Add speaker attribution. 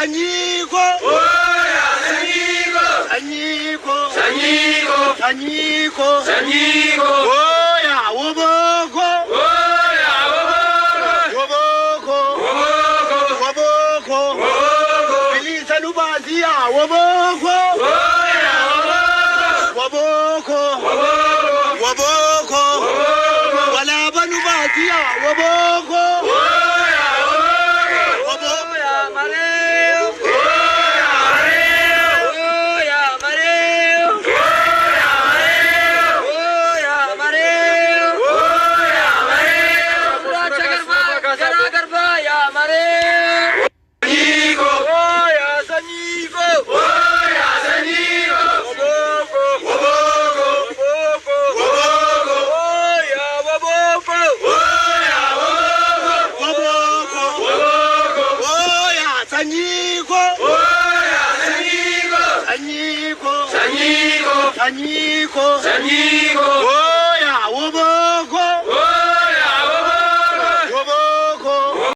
Speaker 1: Sanyiko.
Speaker 2: Oya Sanyiko.
Speaker 1: Sanyiko.
Speaker 2: Sanyiko.
Speaker 1: Sanyiko.
Speaker 2: Sanyiko.
Speaker 1: Oya Woboko.
Speaker 2: Oya Woboko.
Speaker 1: Woboko.
Speaker 2: Woboko.
Speaker 1: Woboko.
Speaker 2: Woboko.
Speaker 1: Bilisa Lubazia. Woboko.
Speaker 2: Oya Woboko.
Speaker 1: Woboko.
Speaker 2: Woboko.
Speaker 1: Woboko.
Speaker 2: Woboko.
Speaker 1: Walaba Lubazia. Woboko.
Speaker 2: Oya Woboko.
Speaker 1: Woboko.
Speaker 2: Oya Mareo. Oya Mareo. Oya Mareo. Oya Mareo. Oya Mareo. Oya Mareo. Raja Garba, Jara Garba, ya Mareo. Sanyiko. Oya Sanyiko. Oya Sanyiko. Woboko. Woboko. Woboko. Woboko. Oya Woboko. Oya Woboko.
Speaker 1: Woboko.
Speaker 2: Woboko.
Speaker 1: Oya Sanyiko.
Speaker 2: Oya Sanyiko.
Speaker 1: Sanyiko.
Speaker 2: Sanyiko.
Speaker 1: Sanyiko.
Speaker 2: Sanyiko.
Speaker 1: Oya